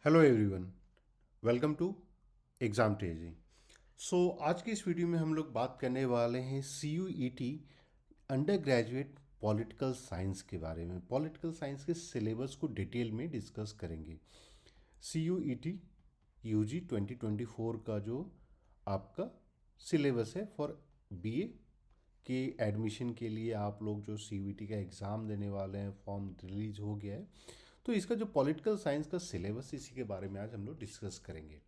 Hello everyone, welcome to examtegy. आज की इस वीडियो में हम लोग बात करने वाले हैं C U E T undergraduate political science के बारे में। पॉलिटिकल साइंस के सिलेबस को डिटेल में डिस्कस करेंगे। C U E T U G 2024 का जो आपका सिलेबस है फॉर बी ए के एडमिशन के लिए आप लोग जो सी यू ई टी का एग्ज़ाम देने वाले हैं, फॉर्म रिलीज हो गया है। तो इसका जो पॉलिटिकल साइंस का सिलेबस, इसी के बारे में आज हम लोग डिस्कस करेंगे।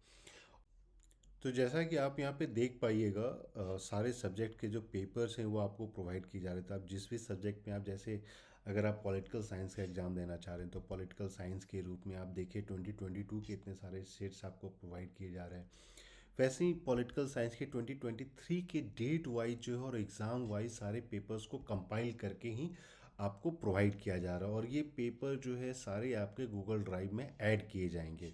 तो जैसा कि आप यहाँ पे देख पाइएगा, सारे सब्जेक्ट के जो पेपर्स हैं वो आपको प्रोवाइड किए जा रहे थे। आप जिस भी सब्जेक्ट में आप जैसे अगर आप पॉलिटिकल साइंस का एग्ज़ाम देना चाह रहे हैं तो पॉलिटिकल साइंस के रूप में आप देखिए 2022 के इतने सारे सेट्स आपको प्रोवाइड किए जा रहे हैं। वैसे ही पॉलिटिकल साइंस के 2023 के डेट वाइज जो है और एग्ज़ाम वाइज सारे पेपर्स को कंपाइल करके ही आपको प्रोवाइड किया जा रहा है, और ये पेपर जो है सारे आपके गूगल ड्राइव में ऐड किए जाएंगे।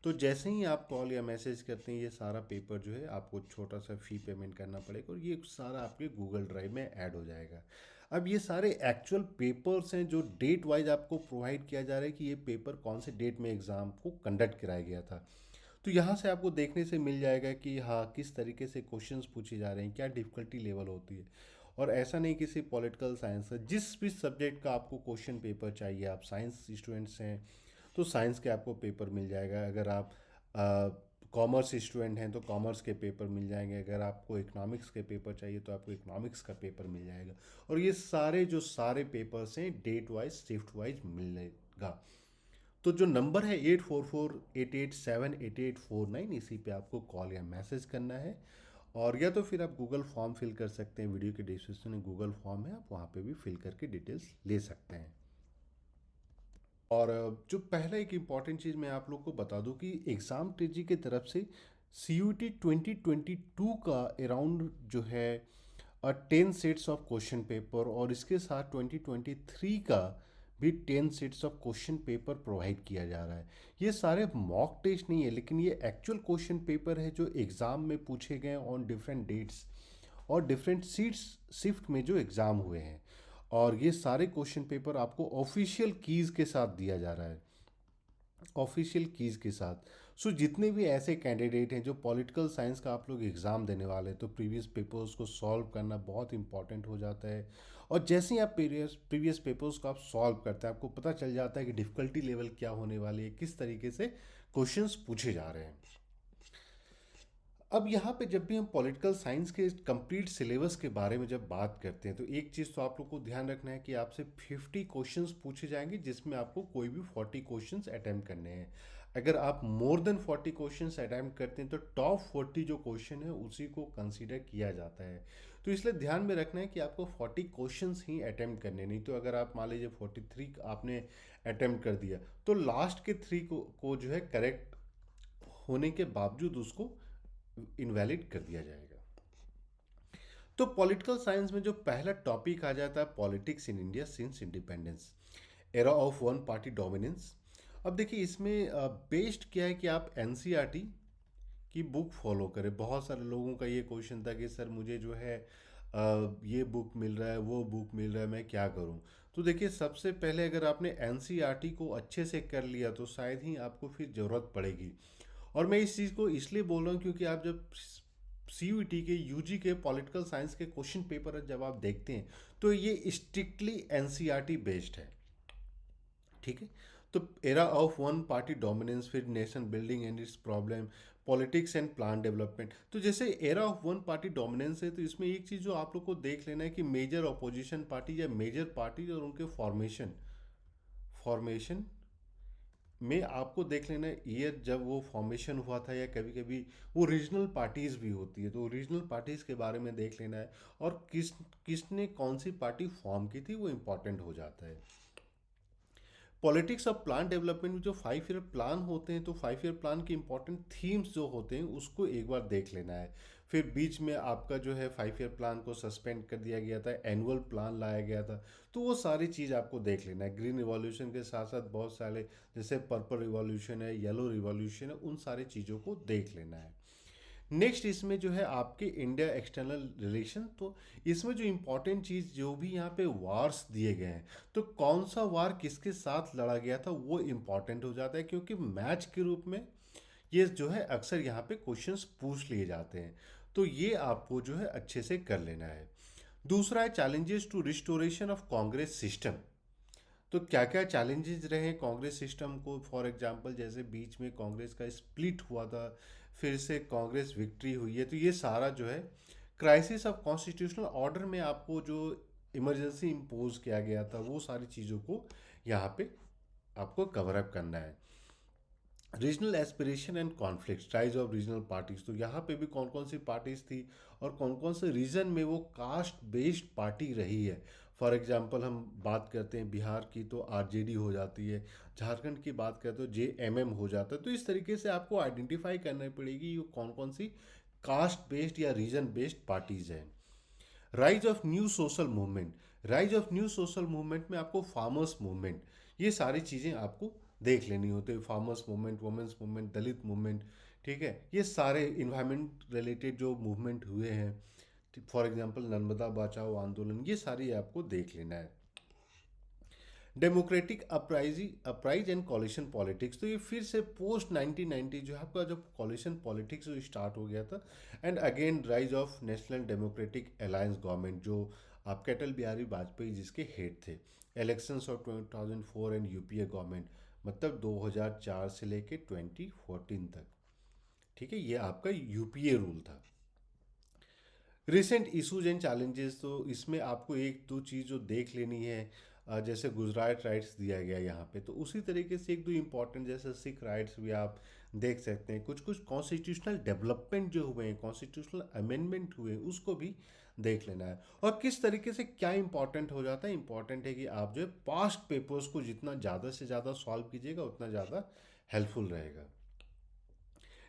तो जैसे ही आप कॉल या मैसेज करते हैं, ये सारा पेपर जो है आपको छोटा सा फ़ी पेमेंट करना पड़ेगा और ये सारा आपके गूगल ड्राइव में ऐड हो जाएगा। अब ये सारे एक्चुअल पेपर्स हैं जो डेट वाइज आपको प्रोवाइड किया जा रहा है कि ये पेपर कौन से डेट में एग्ज़ाम को कंडक्ट कराया गया था। तो यहाँ से आपको देखने से मिल जाएगा कि हाँ, किस तरीके से क्वेश्चंस पूछे जा रहे हैं, क्या डिफ़िकल्टी लेवल होती है। और ऐसा नहीं कि सिर्फ पॉलिटिकल साइंस है, जिस भी सब्जेक्ट का आपको क्वेश्चन पेपर चाहिए, आप साइंस स्टूडेंट्स हैं तो साइंस के आपको पेपर मिल जाएगा। अगर आप कॉमर्स स्टूडेंट हैं तो कॉमर्स के पेपर मिल जाएंगे। अगर आपको इकोनॉमिक्स के पेपर चाहिए तो आपको इकोनॉमिक्स का पेपर मिल जाएगा। और ये सारे जो सारे पेपर्स हैं डेट वाइज शिफ्ट वाइज मिलेगा। तो जो नंबर है 8448878849, इसी पे आपको कॉल या मैसेज करना है। और या तो फिर आप गूगल फॉर्म फिल कर सकते हैं, वीडियो के डिस्क्रिप्शन में गूगल फॉर्म है, आप वहाँ पे भी फिल करके डिटेल्स ले सकते हैं। और जो पहला एक इम्पॉर्टेंट चीज़ मैं आप लोग को बता दूं कि एग्ज़ाम टीजी की तरफ से सी यू टी 2022 का अराउंड जो है 10 सेट्स ऑफ क्वेश्चन पेपर, और इसके साथ 2023 का भी 10 sets of question paper provide किया जा रहा है। ये सारे मॉक टेस्ट नहीं है, लेकिन ये एक्चुअल क्वेश्चन पेपर है जो एग्ज़ाम में पूछे गए ऑन डिफरेंट डेट्स और डिफरेंट सीट्स शिफ्ट में जो एग्ज़ाम हुए हैं। और ये सारे क्वेश्चन पेपर आपको ऑफिशियल कीज़ के साथ दिया जा रहा है, ऑफिशियल कीज़ के साथ। जितने भी ऐसे कैंडिडेट हैं जो पॉलिटिकल साइंस का आप लोग एग्ज़ाम देने वाले हैं, तो प्रीवियस पेपर्स को सॉल्व करना बहुत इंपॉर्टेंट हो जाता है। और जैसे ही आप प्रीवियस पेपर्स को आप सॉल्व करते हैं, आपको पता चल जाता है कि डिफ़िकल्टी लेवल क्या होने वाली है, किस तरीके से क्वेश्चंस पूछे जा रहे हैं। अब यहाँ पे जब भी हम पॉलिटिकल साइंस के कंप्लीट सिलेबस के बारे में जब बात करते हैं, तो एक चीज़ तो आप लोग को ध्यान रखना है कि आपसे 50 क्वेश्चंस पूछे जाएंगे, जिसमें आपको कोई भी 40 क्वेश्चंस अटैम्प्ट करने हैं। अगर आप मोर देन 40 क्वेश्चंस अटैम्प्ट करते हैं तो टॉप 40 जो क्वेश्चन है उसी को कंसीडर किया जाता है। तो इसलिए ध्यान में रखना है कि आपको 40 क्वेश्चंस ही अटैम्प्ट करने, नहीं तो अगर आप मान लीजिए 43 आपने अटैम्प्ट कर दिया तो लास्ट के 3 को जो है करेक्ट होने के बावजूद उसको इनवैलिड कर दिया जाएगा। तो पॉलिटिकल साइंस में जो पहला टॉपिक आ जाता है, politics in India since independence, era of one party dominance. अब देखिए इसमें बेस्ड क्या है कि आप एनसीईआरटी की बुक फॉलो करें। बहुत सारे लोगों का ये क्वेश्चन था कि सर मुझे जो है ये बुक मिल रहा है, वो बुक मिल रहा है, मैं क्या करूं। तो देखिए सबसे पहले अगर आपने एनसीईआरटी को अच्छे से कर लिया तो शायद ही आपको फिर ज़रूरत पड़ेगी। और मैं इस चीज़ को इसलिए बोल रहा हूँ क्योंकि आप जब सी यू टी के यूजी के पॉलिटिकल साइंस के क्वेश्चन पेपर जब आप देखते हैं तो ये स्ट्रिक्टली एनसीईआरटी बेस्ड है। ठीक है। तो era of one party dominance, फिर nation building and its problem, politics and plan development. तो जैसे era of one party dominance है तो इसमें एक चीज़ जो आप लोग को देख लेना है कि मेजर अपोजिशन पार्टी या मेजर पार्टी और उनके फॉर्मेशन में आपको देख लेना है ईयर जब वो फॉर्मेशन हुआ था, या कभी कभी वो रीजनल पार्टीज़ भी होती है तो रीजनल पार्टीज़ के बारे में देख लेना है। और किसने कौन सी पार्टी फॉर्म की थी वो इम्पॉर्टेंट हो जाता है। पॉलिटिक्स ऑफ प्लान डेवलपमेंट में जो 5 ईयर प्लान होते हैं, तो 5 ईयर प्लान के इंपॉर्टेंट थीम्स जो होते हैं उसको एक बार देख लेना है। फिर बीच में आपका जो है 5 ईयर प्लान को सस्पेंड कर दिया गया था, एनुअल प्लान लाया गया था, तो वो सारी चीज़ आपको देख लेना है। ग्रीन रिवॉल्यूशन के साथ साथ बहुत सारे जैसे पर्पल रिवॉल्यूशन है, येलो रिवॉल्यूशन है, उन सारी चीज़ों को देख लेना है। नेक्स्ट इसमें जो है आपके इंडिया एक्सटर्नल रिलेशन, तो इसमें जो इम्पोर्टेंट चीज़ जो भी यहाँ पे वार्स दिए गए हैं, तो कौन सा वार किसके साथ लड़ा गया था वो इम्पोर्टेंट हो जाता है, क्योंकि मैच के रूप में ये जो है अक्सर यहाँ पे क्वेश्चंस पूछ लिए जाते हैं। तो ये आपको जो है अच्छे से कर लेना है। दूसरा है challenges to restoration of Congress system. तो क्या क्या चैलेंजेस रहे कांग्रेस सिस्टम को, फॉर एग्जांपल जैसे बीच में कांग्रेस का स्प्लिट हुआ था, फिर से कांग्रेस विक्ट्री हुई है, तो ये सारा जो है क्राइसिस ऑफ कॉन्स्टिट्यूशनल ऑर्डर में आपको जो इमरजेंसी इम्पोज किया गया था वो सारी चीज़ों को यहाँ पे आपको कवर अप करना है। Regional aspiration and conflict, rise of regional parties, तो यहाँ पे भी कौन कौन सी पार्टीज थी और कौन कौन से रीजन में वो कास्ट बेस्ड पार्टी रही है। फॉर एग्जांपल हम बात करते हैं बिहार की तो आरजेडी हो जाती है, झारखंड की बात करें तो जेएमएम हो जाता है। तो इस तरीके से आपको आइडेंटिफाई करना पड़ेगी ये कौन कौन सी कास्ट बेस्ड या रीजन बेस्ड पार्टीज हैं। Rise of new social movement, rise of new social movement में आपको फार्मर्स मूवमेंट, ये सारी चीज़ें आपको देख लेनी होती है। फार्मर्स मूवमेंट, वुमेंस मूवमेंट, दलित मूवमेंट, ठीक है, ये सारे इन्वायरमेंट रिलेटेड जो मूवमेंट हुए हैं, फॉर एग्जांपल नर्मदा बचाओ आंदोलन, ये सारी आपको देख लेना है। डेमोक्रेटिक अपराइज एंड कॉलिशन पॉलिटिक्स, तो ये फिर से पोस्ट 1990 जो है आपका जब कॉलिशन पॉलिटिक्स जो स्टार्ट हो गया था, and again rise of national democratic alliance government जो आपके अटल बिहारी वाजपेयी जिसके हेड थे। Elections of 2004 and UPA government, मतलब 2004 से लेके 2014 तक, ठीक है, ये आपका यूपीए रूल था। रिसेंट इशूज एंड चैलेंजेस, तो इसमें आपको एक दो चीज़ जो देख लेनी है, जैसे गुजरात राइट्स दिया गया यहाँ पे, तो उसी तरीके से एक दो इम्पॉर्टेंट जैसे सिख राइट्स भी आप देख सकते हैं। कुछ कुछ कॉन्स्टिट्यूशनल डेवलपमेंट जो हुए हैं, कॉन्स्टिट्यूशनल अमेंडमेंट हुए हैं, उसको भी देख लेना है। और किस तरीके से क्या इंपॉर्टेंट हो जाता है, इंपॉर्टेंट है कि आप जो है पास्ट पेपर्स को जितना ज़्यादा से ज़्यादा सॉल्व कीजिएगा उतना ज़्यादा हेल्पफुल रहेगा।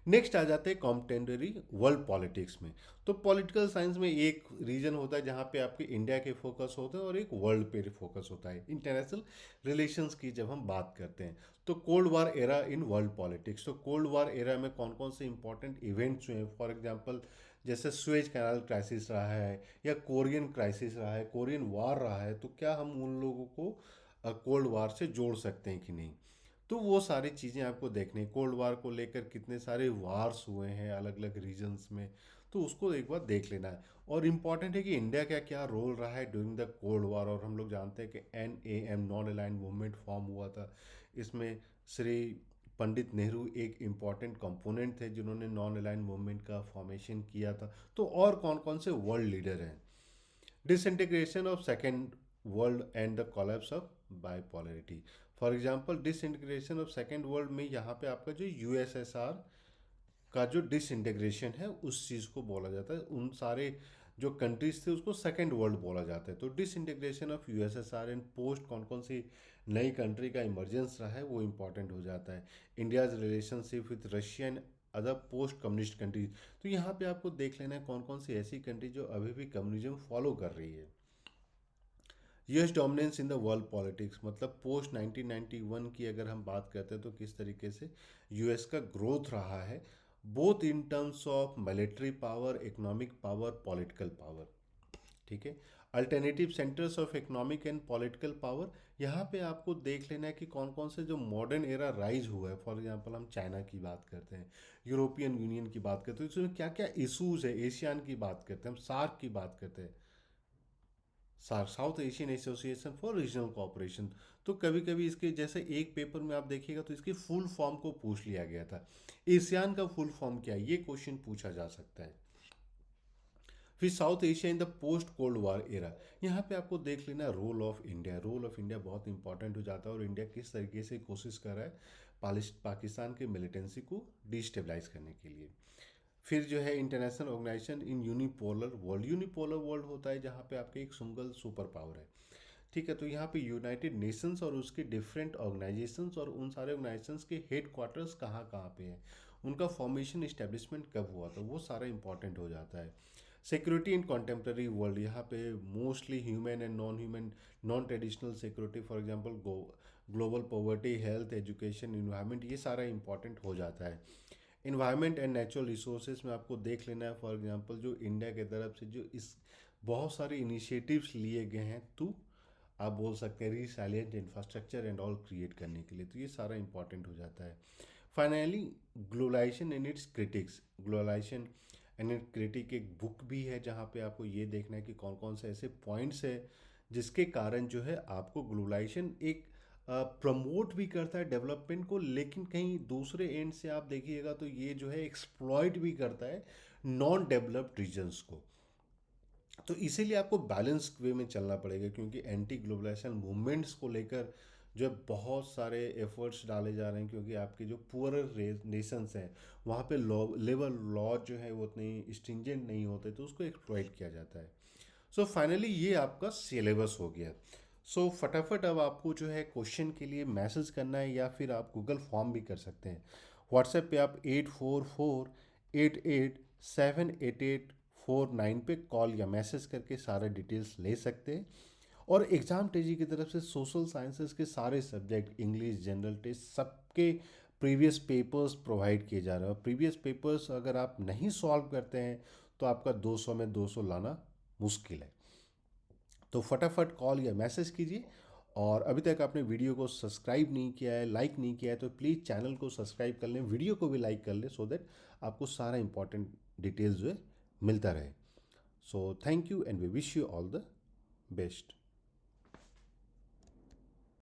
नेक्स्ट आ जाते हैं कॉम्टेंडरी वर्ल्ड पॉलिटिक्स में। तो पॉलिटिकल साइंस में एक रीजन होता है जहाँ पे आपके इंडिया के फोकस होते हैं और एक वर्ल्ड पे फोकस होता है, इंटरनेशनल रिलेशंस की जब हम बात करते हैं। तो cold war era in world politics, तो कोल्ड वार एरा में कौन कौन से इंपॉर्टेंट इवेंट्स हुए हैं, फॉर एग्जांपल जैसे स्वेज कैनाल क्राइसिस रहा है, या कोरियन क्राइसिस रहा है, कोरियन वार रहा है, तो क्या हम उन लोगों को कोल्ड वार से जोड़ सकते हैं कि नहीं। तो वो सारी चीज़ें आपको देखनी, कोल्ड वार को लेकर कितने सारे वार्स हुए हैं अलग अलग रीजन्स में, तो उसको एक बार देख लेना है। और इम्पॉर्टेंट है कि इंडिया का क्या रोल रहा है ड्यूरिंग द कोल्ड वार, और हम लोग जानते हैं कि NAM non aligned movement form हुआ था। इसमें श्री पंडित नेहरू एक इम्पॉर्टेंट कंपोनेंट थे जिन्होंने नॉन अलाइंड मूवमेंट का फॉर्मेशन किया था। तो और कौन कौन से वर्ल्ड लीडर हैं। Disintegration of second world and the collapse of bipolarity, for example disintegration of second world में यहाँ पे आपका जो USSR का जो डिसइंटीग्रेशन है उस चीज़ को बोला जाता है, उन सारे जो कंट्रीज थे उसको सेकेंड वर्ल्ड बोला जाता है। तो disintegration of USSR and post कौन कौन सी नई कंट्री का इमरजेंस रहा है वो इंपॉर्टेंट हो जाता है। India's relationship with Russia and other post communist countries, तो यहाँ पे आपको देख लेना है कौन कौन सी ऐसी कंट्री जो अभी भी कम्युनिज्म फॉलो कर रही है। US dominance in the world politics, मतलब पोस्ट 1991 की अगर हम बात करते हैं तो किस तरीके से यूएस का ग्रोथ रहा है, both in terms of military power, economic power, political power, ठीक है। Alternative centres of economic and political power, यहाँ पे आपको देख लेना है कि कौन कौन से जो मॉडर्न एरा राइज हुआ है। फॉर एग्जांपल हम चाइना की बात करते हैं, यूरोपियन यूनियन की बात करते हैं, तो इसमें क्या क्या इशूज़ है, एशियान की बात करते हैं, हम सार्क की बात करते हैं, south Asian association for regional cooperation. तो कभी कभी इसके जैसे एक पेपर में आप देखिएगा तो इसकी फुल फॉर्म को पूछ लिया गया था, एशियान का फुल फॉर्म क्या है, ये क्वेश्चन पूछा जा सकता है। फिर South Asia in the post cold war era, यहाँ पे आपको देख लेना role of India, role of India बहुत इंपॉर्टेंट हो जाता है और इंडिया किस तरीके से कोशिश कर रहा है पाकिस्तान के मिलिटेंसी को डिस्टेबलाइज करने के लिए। फिर जो है इंटरनेशनल ऑर्गेनाइजेशन इन यूनिपोलर वर्ल्ड, यूनिपोलर वर्ल्ड होता है जहाँ पे आपके एक सिंगल सुपर पावर है, ठीक है। तो यहाँ पे यूनाइटेड नेशंस और उसके डिफरेंट ऑर्गेनाइजेशंस और उन सारे ऑर्गेनाइजेशंस के हेड क्वार्टर्स कहाँ कहाँ पे हैं, उनका फॉर्मेशन इस्टेब्लिशमेंट कब हुआ था, वो सारा इंपॉर्टेंट हो जाता है। सिक्योरिटी इन कॉन्टेम्प्रेरी वर्ल्ड, यहाँ पे mostly human and non human non traditional security, for example global poverty, health, education, environment, ये सारा इंपॉर्टेंट हो जाता है। इन्वायरमेंट एंड नेचुरल रिसोर्सेज में आपको देख लेना है, फॉर एग्जांपल जो इंडिया की तरफ से जो इस बहुत सारे इनिशिएटिव्स लिए गए हैं, तो आप बोल सकते हैं resilient infrastructure and all create करने के लिए, तो ये सारा इंपॉर्टेंट हो जाता है। Finally globalisation and its critics, globalisation and it critic एक बुक भी है जहाँ पे आपको ये देखना है कि कौन कौन से ऐसे पॉइंट्स है जिसके कारण जो है आपको ग्लोबलाइजेशन एक प्रमोट भी करता है डेवलपमेंट को, लेकिन कहीं दूसरे एंड से आप देखिएगा तो ये जो है एक्सप्लॉइट भी करता है नॉन डेवलप्ड रीजन्स को। तो इसीलिए आपको बैलेंस वे में चलना पड़ेगा, क्योंकि एंटी ग्लोबलाइजेशन मूवमेंट्स को लेकर जो है बहुत सारे एफर्ट्स डाले जा रहे हैं, क्योंकि आपके जो पुअरर नेशंस हैं वहाँ पे लॉ लेबर लॉ जो है वो उतने स्ट्रिंजेंट नहीं होते, तो उसको एक्सप्लॉइट किया जाता है। सो फाइनली ये आपका सिलेबस हो गया। सो फटाफट अब आपको जो है क्वेश्चन के लिए मैसेज करना है, या फिर आप गूगल फॉर्म भी कर सकते हैं। व्हाट्सएप पे आप 8448878849 पे कॉल या मैसेज करके सारे डिटेल्स ले सकते हैं। और एग्ज़ाम टेजी की तरफ से सोशल साइंसेज के सारे सब्जेक्ट, इंग्लिश, जनरल टेस्ट, सबके प्रीवियस पेपर्स प्रोवाइड किए जा रहे हैं। और प्रीवियस पेपर्स अगर आप नहीं सॉल्व करते हैं तो आपका 200 में 200 लाना मुश्किल है। तो फटाफट कॉल या मैसेज कीजिए। और अभी तक आपने वीडियो को सब्सक्राइब नहीं किया है, लाइक नहीं किया है, तो प्लीज़ चैनल को सब्सक्राइब कर लें, वीडियो को भी लाइक कर लें, सो दैट आपको सारा इंपॉर्टेंट डिटेल्स जो है मिलता रहे। So thank you and we wish you all the best.